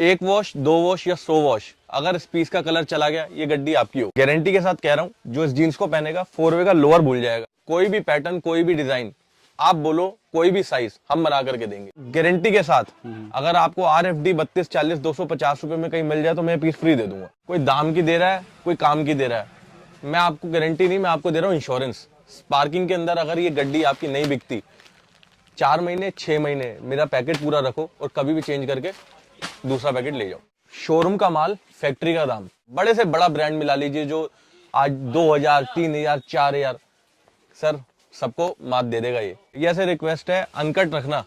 1 wash 2 wash या 100 wash, अगर इस पीस का कलर चला गया ये गड्डी आपकी हो। गारंटी के साथ कह रहा हूं, जो इस जीन्स को पहनेगा 4 वे का लोअर भूल जाएगा। कोई भी पैटर्न, कोई भी डिजाइन, आप बोलो कोई भी साइज, हम बना करके देंगे गारंटी के साथ। अगर आपको RFD 3240 250 रुपए में कहीं मिल जाए तो मैं पीस फ्री दे दूंगा। कोई दाम की दे रहा है, कोई काम की दे रहा है, मैं आपको गारंटी नहीं, मैं आपको दे रहा हूँ इंश्योरेंस। स्पार्किंग के अंदर अगर ये गड्डी आपकी नहीं बिकती, 4 महीने 6 महीने मेरा पैकेट पूरा रखो और कभी भी चेंज करके दूसरा पैकेट ले जाओ। शोरूम का माल, फैक्ट्री का दाम, बड़े से बड़ा ब्रांड मिला लीजिए जो आज 2000 3000 4000 सर सबको मात दे देगा। ये ऐसे रिक्वेस्ट है अनकट रखना,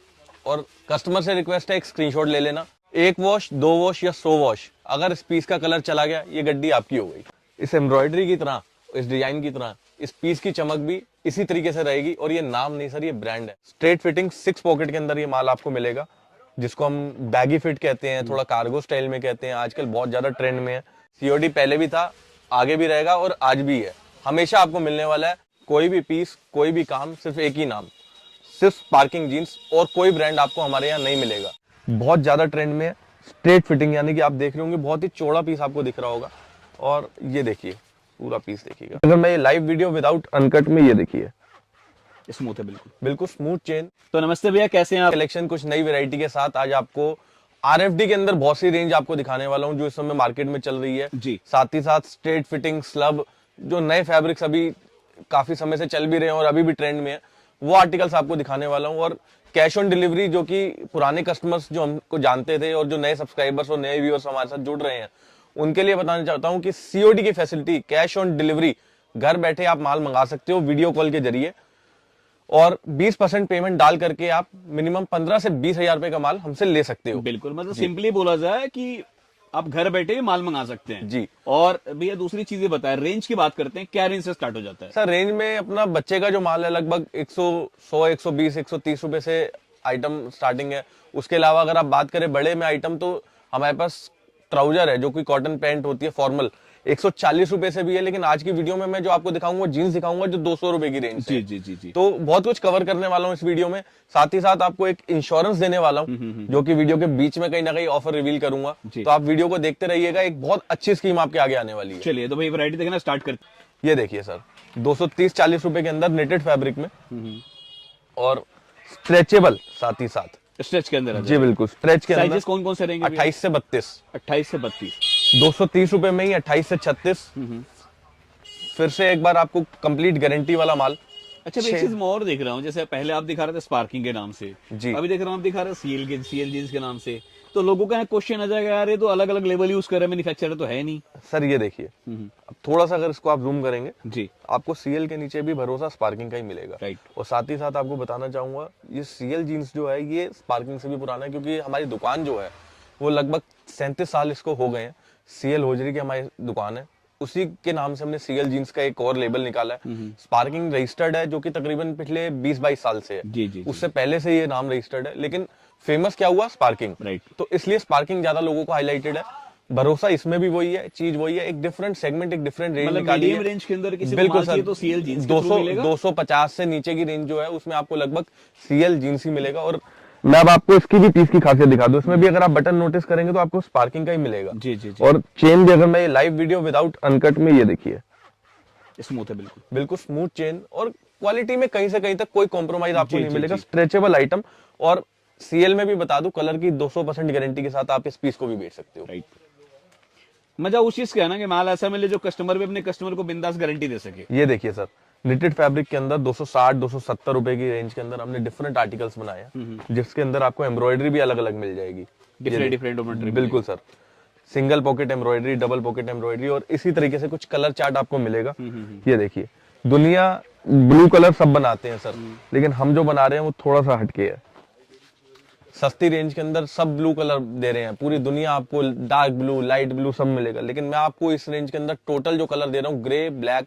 और कस्टमर से रिक्वेस्ट है एक स्क्रीनशॉट ले लेना। 1 वॉश 2 वॉश या 100 वॉश, अगर इस पीस का कलर चला गया ये गड्डी आपकी हो गई। इस एम्ब्रॉयडरी की तरह, इस डिजाइन की तरह इस पीस की चमक भी इसी तरीके से रहेगी। और ये नाम नहीं सर, ये ब्रांड है। स्ट्रेट फिटिंग 6 पॉकेट के अंदर ये माल आपको मिलेगा, जिसको हम बैगी फिट कहते हैं, थोड़ा कार्गो स्टाइल में कहते हैं, आजकल बहुत ज्यादा ट्रेंड में है। COD पहले भी था, आगे भी रहेगा और आज भी है, हमेशा आपको मिलने वाला है। कोई भी पीस, कोई भी काम, सिर्फ एक ही नाम, सिर्फ स्पार्किंग जीन्स, और कोई ब्रांड आपको हमारे यहाँ नहीं मिलेगा। बहुत ज्यादा ट्रेंड में है स्ट्रेट फिटिंग, यानी कि आप देख रहे होंगे बहुत ही चौड़ा पीस आपको दिख रहा होगा। और ये देखिए पूरा पीस देखिएगा। अगर मैं ये लाइव वीडियो विदाउट अनकट में, ये देखिए स्मूथ है, बिल्कुल बिल्कुल स्मूथ चेन। तो नमस्ते भैया, कैसे हैं आप? कलेक्शन कुछ नई वैरायटी के साथ आज आपको RFD के अंदर बहुत सी रेंज आपको दिखाने वाला हूं जो इस समय मार्केट में चल रही है जी। साथ ही साथ स्ट्रेट फिटिंग, स्लब, जो नए फैब्रिक्स अभी काफी समय से चल भी रहे हैं और अभी भी ट्रेंड में है, वो आर्टिकल्स आपको दिखाने वाला हूं। और कैश ऑन डिलीवरी, जो कि पुराने कस्टमर्स जो हमको जानते थे और जो नए सब्सक्राइबर्स और नए व्यूअर्स हमारे साथ जुड़ रहे हैं, उनके लिए बताना चाहता हूं कि COD की फैसिलिटी, कैश ऑन डिलीवरी, घर बैठे आप माल मंगा सकते हो वीडियो कॉल के जरिए, और 20% पेमेंट डाल करके आप मिनिमम 15 से 20 हजार रुपए का माल हमसे ले सकते हो। बिल्कुल, मतलब सिंपली बोला जाए कि आप घर बैठे माल मंगा सकते हैं जी। और भैया दूसरी चीजें बताएं, रेंज की बात करते हैं, क्या रेंज से स्टार्ट हो जाता है? सर रेंज में अपना बच्चे का जो माल है लगभग 100 120 130 रुपए से आइटम स्टार्टिंग है। उसके अलावा अगर आप बात करें बड़े में आइटम, तो हमारे पास ट्राउजर है जो कि कॉटन पैंट होती है फॉर्मल, 140 रुपए से भी है। लेकिन आज की वीडियो में मैं जो आपको दिखाऊंगा जीन्स दिखाऊंगा जो 200 रुपए की रेंज जी जी जी जी। तो बहुत कुछ कवर करने वाला हूँ इस वीडियो में। साथ ही साथ आपको एक इंश्योरेंस देने वाला हूँ जो कि वीडियो के बीच में कहीं ना कहीं ऑफर रिवील करूंगा, तो आप वीडियो को देखते रहिएगा। एक बहुत अच्छी स्कीम आपके आगे आने वाली है। चलिए तो भाई वैरायटी देखना स्टार्ट करते। ये देखिए सर, 230-40 रुपए के अंदर नेटेड फैब्रिक में और स्ट्रेचेबल, साथ ही साथ स्ट्रेच के अंदर जी बिल्कुल स्ट्रेच के अंदर। साइजेस कौन कौन से रहेंगे? 28 से 32। 28 से 32। 230 रुपए में ही 28 से 36। फिर से एक बार आपको कंप्लीट गारंटी वाला माल। अच्छा, एक चीज मैं और देख रहा हूँ, जैसे पहले आप दिखा रहे थे स्पार्किंग के नाम से जी, अभी देख रहा हूँ आप दिखा रहे हैं CL जीन्स के नाम से, तो लोगों का क्वेश्चन आ जाएगा, यार ये तो अलग अलग लेबल यूज कर रहे हैं, मैन्युफैक्चरर तो है नहीं। सर ये देखिए, अब थोड़ा सा अगर इसको आप जूम करेंगे जी, आपको CL के नीचे भी भरोसा स्पार्किंग का ही मिलेगा। राइट। और साथ ही साथ आपको बताना चाहूंगा, ये CL जीन्स जो है ये स्पार्किंग से भी पुराना है, क्योंकि हमारी दुकान जो है वो लगभग 37 साल इसको हो गए हैं। CL होजरी की हमारी दुकान है, उसी के नाम से हमने CL जीन्स का एक और लेबल निकाला है। स्पार्किंग रजिस्टर्ड है जो कि तकरीबन पिछले 20-22 साल से है। जी जी। उससे पहले से ये नाम रजिस्टर्ड है, लेकिन फेमस क्या हुआ? स्पार्किंग। राइट। तो इसलिए स्पार्किंग ज्यादा लोगों को हाईलाइटेड है। भरोसा इसमें भी वही है, चीज वही है, एक डिफरेंट सेगमेंट, एक डिफरेंट रेंज निकाली है। रेंज के अंदर किसी बिल्कुल सर, तो CL जीन्स 250 से नीचे की रेंज जो है उसमें आपको लगभग CL जीन्स ही मिलेगा। और मैं अब आपको इसकी भी पीस की खासियत दिखा दूं, इसमें भी अगर आप बटन नोटिस करेंगे तो आपको स्पार्किंग का ही मिलेगा। जी जी जी। और चेन भी अगर मैं लाइव वीडियो विदाउट अनकट में, ये देखिए स्मूथ है, बिल्कुल बिल्कुल स्मूथ चेन, और क्वालिटी में कहीं से कहीं तक कोई कॉम्प्रोमाइज आपको नहीं मिलेगा। स्ट्रेचेबल आइटम, और CL में भी बता दूं कलर की 200% गारंटी के साथ आप इस पीस को भी बेच सकते हो। राइट। मजा उस चीज का है ना कि माल ऐसा मिले जो कस्टमर भी अपने कस्टमर को बिंदास गारंटी दे सके। ये देखिए सर, निटेड फैब्रिक के अंदर 260-270 रुपए की रेंज के अंदर हमने डिफरेंट आर्टिकल्स बनाए हैं, जिसके अंदर आपको एम्ब्रॉयडरी भी अलग अलग मिल जाएगी। डिफरेंट बिल्कुल sir, single pocket embroidery, double pocket embroidery, और इसी तरीके से कुछ कलर चार्ट आपको मिलेगा। ये देखिए, दुनिया ब्लू कलर सब बनाते हैं सर, लेकिन हम जो बना रहे हैं वो थोड़ा सा हटके है। सस्ती रेंज के अंदर सब ब्लू कलर दे रहे हैं, पूरी दुनिया आपको डार्क ब्लू, लाइट ब्लू सब मिलेगा, लेकिन मैं आपको इस रेंज के अंदर टोटल जो कलर दे रहा हूँ, ग्रे, ब्लैक,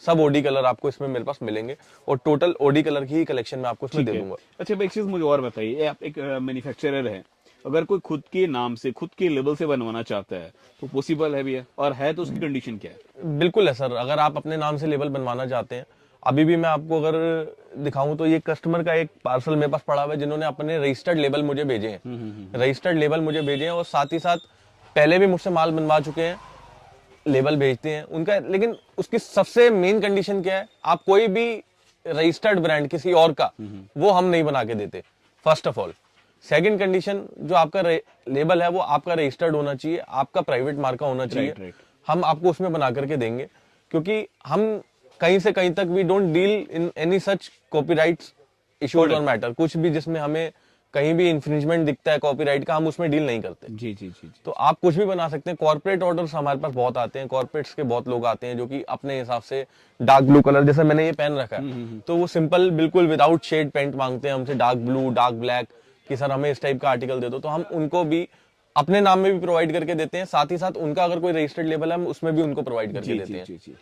सब OD कलर आपको इसमें मेरे पास मिलेंगे, और टोटल OD कलर की ही कलेक्शन में आपको इसमें दे दूंगा। अच्छा, एक चीज मुझे और बताइए, आप एक मैन्युफैक्चरर है, अगर कोई खुद के नाम से, खुद के लेबल से बनवाना चाहता है तो पॉसिबल है भैया? और है तो उसकी कंडीशन क्या है? बिल्कुल है सर, अगर आप अपने नाम से लेबल बनवाना चाहते हैं, अभी भी मैं आपको अगर दिखाऊं तो ये कस्टमर का एक पार्सल मेरे पास पड़ा हुआ है, जिन्होंने अपने रजिस्टर्ड लेबल मुझे भेजे हैं, रजिस्टर्ड लेबल मुझे भेजे हैं, और साथ ही साथ पहले भी मुझसे माल बनवा चुके हैं, लेबल भेजते हैं उनका। लेकिन उसकी सबसे मेन कंडीशन क्या है, आप कोई भी रजिस्टर्ड ब्रांड किसी और का वो हम नहीं बना के देते, first of all. Second condition, जो आपका लेबल है वो आपका रजिस्टर्ड होना चाहिए, आपका प्राइवेट मार्का होना चाहिए। राइट। हम आपको उसमें बना करके देंगे, क्योंकि हम कहीं से कहीं तक we don't deal in any such copyrights issues और मैटर। कुछ भी जिसमें हमें कहीं भी इंफ्रिंजमेंट दिखता है कॉपीराइट का, हम उसमें डील नहीं करते। जी जी जी जी। तो आप कुछ भी बना सकते हैं। कॉर्पोरेट ऑर्डर्स हमारे पास बहुत आते हैं, कॉर्पोरेट्स के बहुत लोग आते हैं जो कि अपने हिसाब से डार्क ब्लू कलर, जैसे मैंने ये पहन रखा है, तो वो सिंपल बिल्कुल विदाउट शेड पेंट मांगते हैं हमसे, डार्क ब्लू, डार्क ब्लैक, कि सर हमें इस टाइप का आर्टिकल दे दो। तो हम उनको भी अपने नाम में भी प्रोवाइड करके देते हैं, साथ ही साथ उनका अगर कोई रजिस्टर्ड लेबल है हम उसमें भी उनको प्रोवाइड करके देते हैं। जी।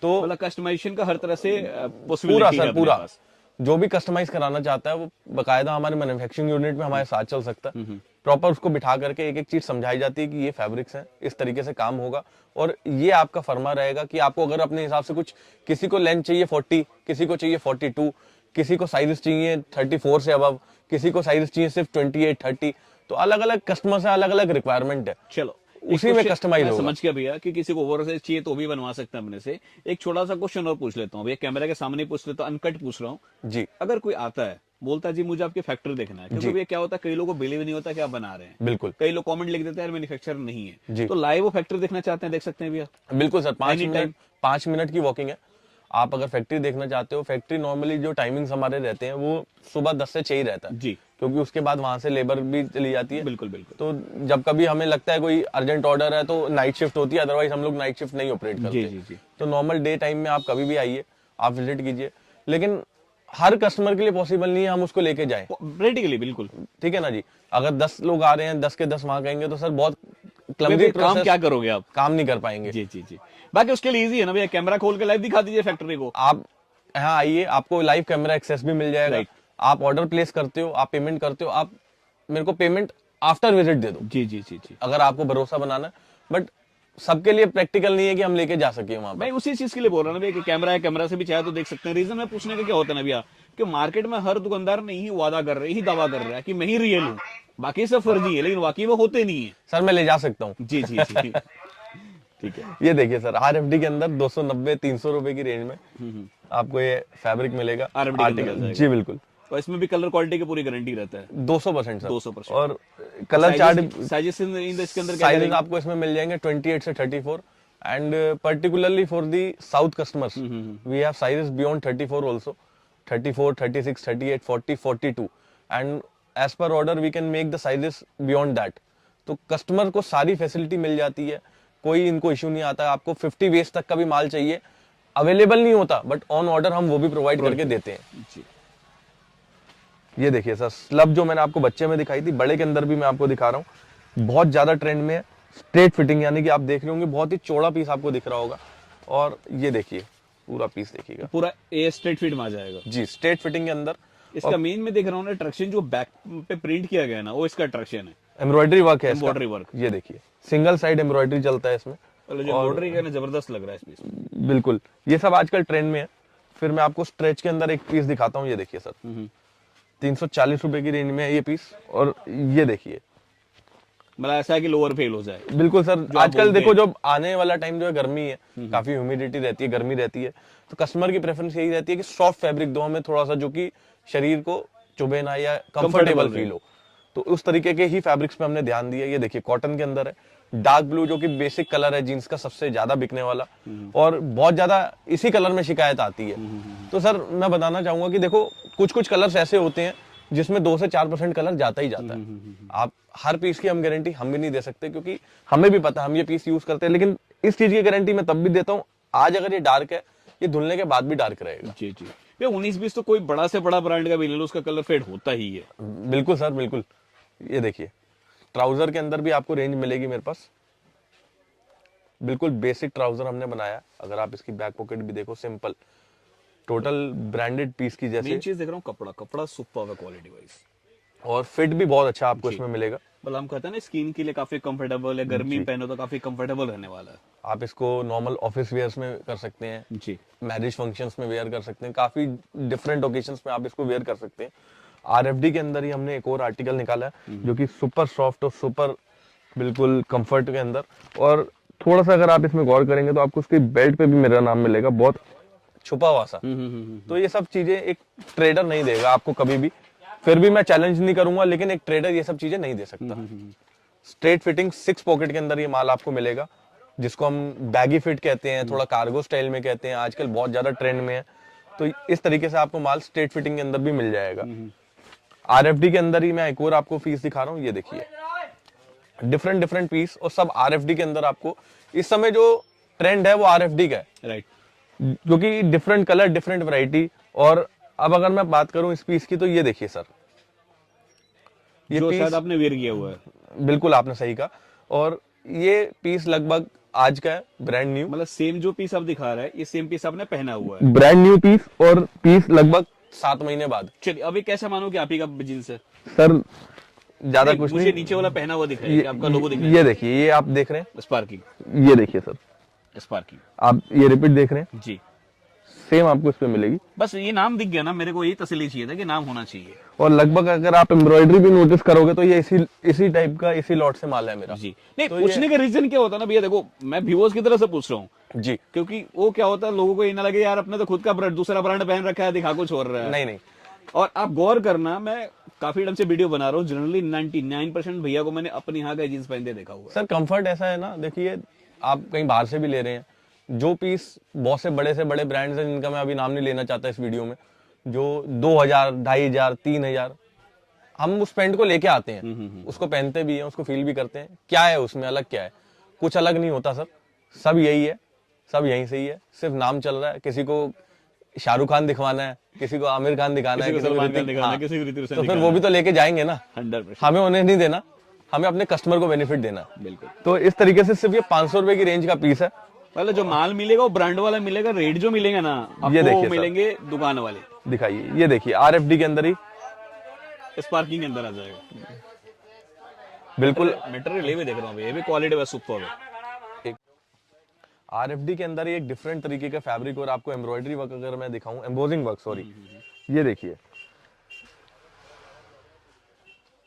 तो मतलब कस्टमाइजेशन का हर तरह से पूरा पॉसिबिलिटी है सर अपने पूरा, पास। जो भी कस्टमाइज कराना चाहता है वो बकायदा हमारे मैन्युफैक्चरिंग यूनिट में हमारे साथ चल सकता है। प्रॉपर उसको बिठा करके एक एक चीज समझाई जाती है कि ये फैब्रिक्स हैं, इस तरीके से काम होगा, और ये आपका फर्मा रहेगा कि आपको अगर अपने हिसाब से कुछ, किसी को लेंथ चाहिए 40, किसी को चाहिए 42, किसी को साइज चाहिए 34 से अबव, किसी को साइज चाहिए सिर्फ 28, 30, तो अलग अलग कस्टमर से अलग अलग रिक्वायरमेंट है, चलो उसी में कस्टमाइज होगा। समझ गया भैया कि किसी को ओवर साइज चाहिए तो भी बनवा सकते हैं अपने से। एक छोटा सा क्वेश्चन और पूछ लेता हूँ भैया, कैमरा के सामने पूछ लेता हूँ, अनकट पूछ रहा हूँ। जी अगर कोई आता है बोलता है जी मुझे आपकी फैक्ट्री देखना है, क्योंकि भैया क्या होता है कई लोगों को बिलीव नहीं होता कि आप बना रहे हैं, बिल्कुल कई लोग कमेंट लिख देते हैं मैन्युफैक्चरर नहीं जी। है, तो लाइव वो फैक्ट्री देखना चाहते हैं, देख सकते हैं भैया? बिल्कुल सर, Anytime? 5 मिनट की वॉकिंग है। आप अगर फैक्ट्री देखना चाहते हो, फैक्ट्री नॉर्मली जो टाइमिंग्स हमारे रहते हैं वो सुबह 10 से 6 ही रहता है जी क्योंकि उसके बाद वहां से लेबर भी चली जाती है। बिल्कुल बिल्कुल। तो जब कभी हमें लगता है कोई अर्जेंट ऑर्डर है तो नाइट शिफ्ट होती है, अदरवाइज हम लोग नाइट शिफ्ट नहीं ऑपरेट करते। जी जी जी। तो नॉर्मल डे टाइम में आप कभी भी आइए, आप विजिट कीजिए, लेकिन हर कस्टमर के लिए पॉसिबल नहीं है हम उसको लेके जाएं, प्रैक्टिकली बिल्कुल। ठीक है ना जी। अगर 10 लोग आ रहे हैं, 10 के 10 वहां कहेंगे तो सर बहुत क्लमजी भैया, काम प्रोसेस, क्या करोगे आप? काम नहीं कर पाएंगे। जी जी जी। बाकी उसके लिए इजी है ना भैया, कैमरा खोल के लाइव दिखा दीजिए फैक्ट्री को। आप यहाँ आइए, आपको लाइव कैमरा एक्सेस भी मिल जाएगा। Right. आप ऑर्डर प्लेस करते हो, आप पेमेंट करते हो, आप मेरे को पेमेंट आफ्टर विजिट दे दो जी जी जी जी। अगर आपको भरोसा बनाना है। बट सबके लिए प्रैक्टिकल नहीं है कि हम लेके जा सके वहां मैं पर। उसी चीज के लिए बोल रहा हूँ ना भैया कि कैमरा है, कैमरा से भी चाहे तो देख सकते हैं। रीजन मैं पूछने का क्या होता है ना भैया कि मार्केट में हर दुकानदार नहीं ही वादा कर रहे, ही दावा कर रहा है कि मैं ही रियल हूँ, बाकी सब फर्जी है, लेकिन वाकई वो होते नहीं है। सर मैं ले जा सकता हूँ। जी जी जी। ठीक है। ये देखिए सर, RFD के अंदर 290-300 रुपए की रेंज में आपको ये फैब्रिक मिलेगा। RFD के अंदर आ जाएगा। जी बिल्कुल, और इसमें भी कलर क्वालिटी की पूरी गारंटी रहता है। 200% सर। 200%। और कलर चार्ट साइजेस इसके अंदर क्या साइजेस रहेंगे? आपको इसमें मिल जाएंगे 28 से 34, and particularly for the south customers we have sizes beyond 34 also, 34, 36, 38, 40, 42, and as per order we can make the sizes beyond that. तो कस्टमर को सारी फैसिलिटी मिल जाती है, कोई इनको इशू नहीं आता। आपको 50 वेस्ट तक का भी माल चाहिए, अवेलेबल नहीं होता बट ऑन ऑर्डर हम वो भी प्रोवाइड करके देते हैं। जी। ये देखिए सर, स्लब जो मैंने आपको बच्चे में दिखाई थी, बड़े के अंदर भी मैं आपको दिखा रहा हूँ, बहुत ज्यादा ट्रेंड में है। स्ट्रेट फिटिंग, यानी कि आप देख रहे होंगे बहुत ही चौड़ा पीस आपको दिख रहा होगा। और ये देखिए पूरा पीस देखिएगा, पूरा ए स्ट्रेट फिट में आ जाएगा जी स्ट्रेट फिटिंग के अंदर। इसका मेन में देख रहा हूँ ना अट्रैक्शन जो बैक पे प्रिंट किया गया है ना, वो इसका अट्रैक्शन है। एम्ब्रॉयडरी वर्क है इसका। Embroidery work. ये देखिए सिंगल साइड एम्ब्रॉयडरी चलता है इसमें। जो एम्ब्रॉयडरी का ना जबरदस्त लग रहा है इस पीस में। बिल्कुल, ये सब आजकल ट्रेंड में है। फिर मैं आपको स्ट्रेच के अंदर एक पीस दिखाता हूँ। ये देखिए सर, 340 रुपए की रेंज में है ये पीस। और ये देखिए, मतलब ऐसा है कि लोअर फेल हो जाए। बिल्कुल सर। आप आजकल बोलते देखो हैं। जो आने वाला टाइम जो है गर्मी है, काफी ह्यूमिडिटी रहती है, गर्मी रहती है, तो कस्टमर की प्रेफरेंस यही रहती है कि सॉफ्ट फैब्रिक दो हमें थोड़ा सा, जो कि शरीर को चुभे ना या कंफर्टेबल फील हो। तो उस तरीके के ही फैब्रिक्स पे हमने ध्यान दिया। ये देखिए कॉटन के अंदर है, डार्क ब्लू जो कि बेसिक कलर है जीन्स का सबसे ज्यादा बिकने वाला, और बहुत ज्यादा इसी कलर में शिकायत आती है। तो सर मैं बताना चाहूंगा कि देखो कुछ कुछ कलर्स ऐसे होते हैं जिसमें 2 से 4% कलर जाता ही जाता है। आप हर पीस की हम गारंटी हम भी नहीं दे सकते, क्योंकि हमें भी पता है हम ये पीस यूज करते हैं, लेकिन इस चीज की गारंटी मैं तब भी देता हूँ, आज अगर ये डार्क है, ये धुलने के बाद भी डार्क रहेगा। जी जी। ये 19-20 तो कोई बड़ा से बड़ा ब्रांड का भी ले लो, उसका कलर फेड होता ही है। बिल्कुल सर बिल्कुल। ये देखिए ट्राउजर के अंदर भी आपको रेंज मिलेगी मेरे पास। बिल्कुल बेसिक ट्राउजर हमने बनाया। अगर आप इसकी बैक पॉकेट भी देखो, सिंपल टोटल ब्रांडेड पीस की मेन जैसे, चीज देख रहा हूँ कपड़ा सुपर है क्वालिटी वाइज, और फिट भी बहुत अच्छा आपको इसमें मिलेगा। मतलब हम कहते हैं ना स्किन के लिए काफी कंफर्टेबल है, गर्मी में पहनो तो काफी कंफर्टेबल रहने वाला है। आप इसको नॉर्मल ऑफिस वेयर्स में कर सकते हैं, जी। मैरिज फंक्शंस में वेयर कर सकते हैं, काफी डिफरेंट ओकेजन्स में आप इसको वेयर कर सकते हैं। आरएफडी के अंदर ही हमने एक और आर्टिकल निकाला है जो कि सुपर सॉफ्ट और सुपर बिल्कुल कंफर्ट के अंदर, और थोड़ा सा अगर आप इसमें गौर करेंगे तो आपको उसकी बेल्ट पे भी मेरा नाम मिलेगा, बहुत छुपा हुआ सा। तो ये सब चीजें एक ट्रेडर नहीं देगा आपको कभी भी, फिर भी मैं चैलेंज नहीं करूंगा, लेकिन एक ट्रेडर ये सब चीजें नहीं दे सकता। स्ट्रेट फिटिंग 6 पॉकेट के अंदर ये माल आपको मिलेगा, जिसको हम बैगी फिट कहते हैं, थोड़ा कार्गो स्टाइल में कहते हैं, आजकल बहुत ज्यादा ट्रेंड में है। तो इस तरीके से आपको माल स्ट्रेट फिटिंग के अंदर भी मिल जाएगा। आरएफडी के अंदर ही मैं एक और आपको पीस दिखा रहा हूँ, ये देखिए डिफरेंट डिफरेंट पीस, और सब आरएफडी के अंदर आपको इस समय जो ट्रेंड है वो आरएफडी का है, राइट। जो कि डिफरेंट कलर डिफरेंट वैरायटी। और अब अगर मैं बात करूं इस पीस की, तो ये देखिए सर, ये जो पीस शायद आपने वेयर किया हुआ है। बिल्कुल आपने सही कहा, और ये पीस लगभग आज का है, ब्रांड न्यू। मतलब सेम जो पीस आप दिखा रहे हैं, ये सेम पीस आपने पहना हुआ है। ब्रांड न्यू पीस, और पीस लगभग 7 महीने बाद। चलिए अभी कैसे मानो कि आप ही का जींस है? सर ज्यादा कुछ मुझे नहीं, नीचे वाला पहना हुआ दिख रहा है कि आपका लोगो दिख रहा ये देखिए, ये आप देख रहे है, स्पार्की। हैं, ये देखिए सर, स्पार्की आप ये रिपीट देख रहे हैं, जी। सेम आपको इस पे मिलेगी। बस ये नाम दिख गया ना, मेरे को ये तसल्ली चाहिए था कि नाम होना चाहिए। और लगभग अगर आप एम्ब्रॉयडरी भी नोटिस करोगे तो ये इसी टाइप का, इसी लॉट से माल है मेरा जी। नहीं, तो पूछने का रीजन क्या होता है ना भैया, देखो मैं व्यूअर्स की तरफ से पूछ रहा हूँ जी। क्योंकि वो क्या होता है, लोगों को ये ना लगे यार अपने तो खुद का ब्रांड, दूसरा ब्रांड पहन रखा है, दिखा को छोड़ रहा है। नहीं नहीं, और आप गौर करना, मैं काफी टाइम से वीडियो बना रहा हूँ, जनरली 99% भैया को मैंने अपने यहाँ का जींस पहनते देखा हुआ है। सर कंफर्ट ऐसा है ना, देखिए आप कहीं बाहर से भी ले रहे हैं, जो पीस बहुत से बड़े ब्रांड्स हैं जिनका मैं अभी नाम नहीं लेना चाहता इस वीडियो में, जो 2000, 2500, 3000, हम उस पैंट को लेके आते हैं, उसको पहनते भी हैं, उसको फील भी करते हैं, क्या है उसमें अलग, क्या है, कुछ अलग नहीं होता सर, सब यही है, सब यहीं से ही है, सिर्फ नाम चल रहा है। किसी को शाहरुख खान दिखवाना है, किसी को आमिर खान दिखाना है, किसी को किसी को सलमान खान ऋतिक, दिखाना है, हाँ, किसी को ऋतिक रोशन तो फिर दिखाना वो भी तो लेके जाएंगे ना, 100%। हमें उन्हें नहीं देना, हमें अपने कस्टमर को बेनिफिट देना है। बिल्कुल। तो इस तरीके से सिर्फ ये 500 रुपए की रेंज का पीस है। पहले जो माल मिलेगा वो ब्रांड वाला मिलेगा, रेट जो मिलेगा ना ये आपको देखिए वो मिलेंगे दुकान वाले। दिखाइए, ये देखिए आरएफडी के अंदर ही स्पार्किंग के अंदर आ जाएगा। बिल्कुल मटेरियल ये भी देख रहा हूँ, ये भी क्वालिटी बस सुपर है। आरएफडी के अंदर ही एक डिफरेंट तरीके का फैब्रिक, और आपको एम्ब्रॉयडरी वर्क अगर मैं दिखाऊं, एम्बोजिंग वर्क सॉरी, ये देखिए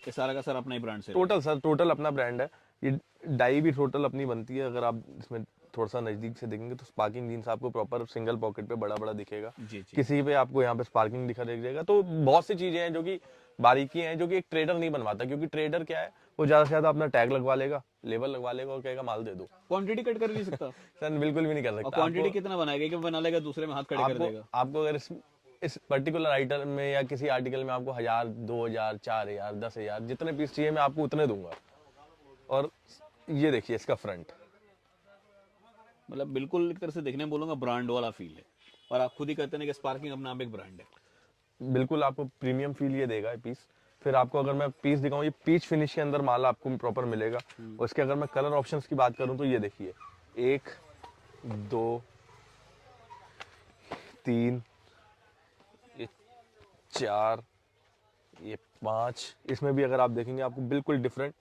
ये सारा का सारा अपना ही ब्रांड से टोटल सर, टोटल अपना ब्रांड है। ये डाई भी टोटल अपनी बनती है। अगर आप इसमें थोड़ा सा नजदीक से देखेंगे तो स्पार्किंग जीन्स आपको प्रॉपर सिंगल पॉकेट पे बड़ा बड़ा दिखेगा, जी जी। किसी पे आपको यहाँ पे स्पार्किंग दिखा दिख जाएगा। तो बहुत सी चीजें हैं जो कि बारीकी हैं, जो कि एक ट्रेडर नहीं बनवाता, क्योंकि ट्रेडर क्या है, वो ज्यादा से ज्यादा अपना टैग लगवा लेगा, लेबल लगवा लेगा और कहेगा माल दे दो। क्वांटिटी कट कर नहीं सकता। सर बिल्कुल भी नहीं कर और सकता। क्वांटिटी कितना बनाएगा कि बना लेगा दूसरे में हाथ खड़े कर देगा। आपको अगर इस पर्टिकुलर आइटम में या किसी आर्टिकल में आपको 1000, 2000, 4000, 10,000 जितने पीस चाहिए मैं आपको उतने दूंगा। और ये देखिए इसका फ्रंट, मतलब बिल्कुल एक तरह से देखने में बोलूंगा ब्रांड वाला फील है, और आप खुद ही कहते हैं कि स्पार्किंग अपना आप एक ब्रांड है। बिल्कुल आपको प्रीमियम फील ये देगा ये पीस। फिर आपको अगर मैं पीस दिखाऊं, ये पीच फिनिश के अंदर माल आपको प्रॉपर मिलेगा। और इसके अगर मैं कलर ऑप्शंस की बात करूं तो ये देखिए 1, 2, 3, ये 4, ये 5, इसमें भी अगर आप देखेंगे आपको बिल्कुल डिफरेंट,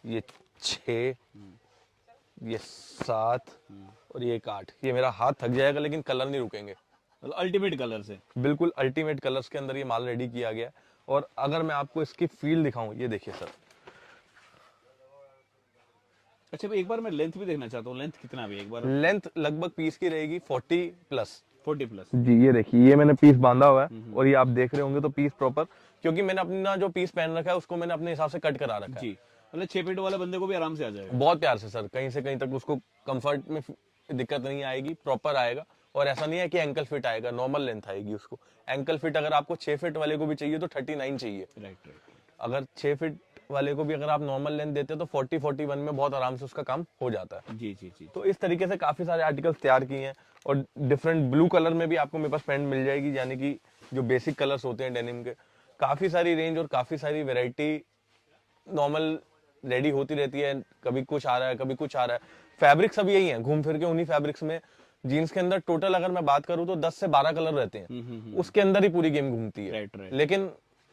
ये 6, ये 7 और ये 8। ये मेरा हाथ थक जाएगा लेकिन कलर नहीं रुकेंगे। मतलब अल्टीमेट कलर से, बिल्कुल अल्टीमेट कलर्स के अंदर ये माल रेडी किया गया है। और अगर मैं आपको इसकी फील दिखाऊं, ये देखिए सर। अच्छा भाई एक बार मैं लेंथ भी देखना चाहता हूँ, लेंथ कितना भी एक बार। लेंथ लगभग पीस की रहेगी 40+। 40+। जी ये देखिए, ये मैंने पीस बांधा हुआ है और ये आप देख रहे होंगे तो पीस प्रॉपर, क्योंकि मैंने अपना जो पीस पहन रखा है उसको मैंने अपने हिसाब से कट करा रखा है। जी, मतलब 6 फीट वाले बंदे को भी आराम से आ जाएगा। बहुत प्यार से सर, कहीं से कहीं तक उसको कंफर्ट में दिक्कत नहीं आएगी, प्रॉपर आएगा। और ऐसा नहीं है कि एंकल फिट आएगा, नॉर्मल लेंथ आएगी उसको। एंकल फिट अगर आपको 6 फीट वाले को भी चाहिए तो 39 चाहिए। राइट। अगर 6 फीट वाले को भी अगर आप नॉर्मल लेंथ देते हैं तो 40-41 में बहुत आराम से उसका काम हो जाता है। जी जी जी। तो इस तरीके से काफी सारे आर्टिकल्स तैयार किए हैं। और डिफरेंट ब्लू कलर में भी आपको मेरे पास पैंट मिल जाएगी, यानी कि जो बेसिक कलर्स होते हैं डेनिम के। काफी सारी रेंज और काफी सारी वेराइटी नॉर्मल रेडी होती रहती है, कभी कुछ आ रहा है कभी कुछ आ रहा है। फैब्रिक सब यही है, घूम फिर के उन्हीं फैब्रिक्स में। जीन्स के अंदर टोटल अगर मैं बात करूं तो 10 से 12 कलर रहते हैं, उसके अंदर ही पूरी गेम घूमती है। Right right. लेकिन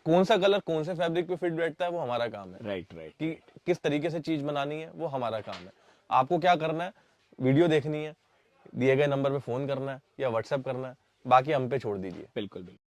कौन सा कलर कौन से फैब्रिक पे फिट बैठता है वो हमारा काम है, राइट राइट। कि किस तरीके से चीज बनानी है वो हमारा काम है। आपको क्या करना है, वीडियो देखनी है, दिए गए नंबर पे फोन करना है या व्हाट्सएप करना है, बाकी हम पे छोड़ दीजिए। बिल्कुल बिल्कुल।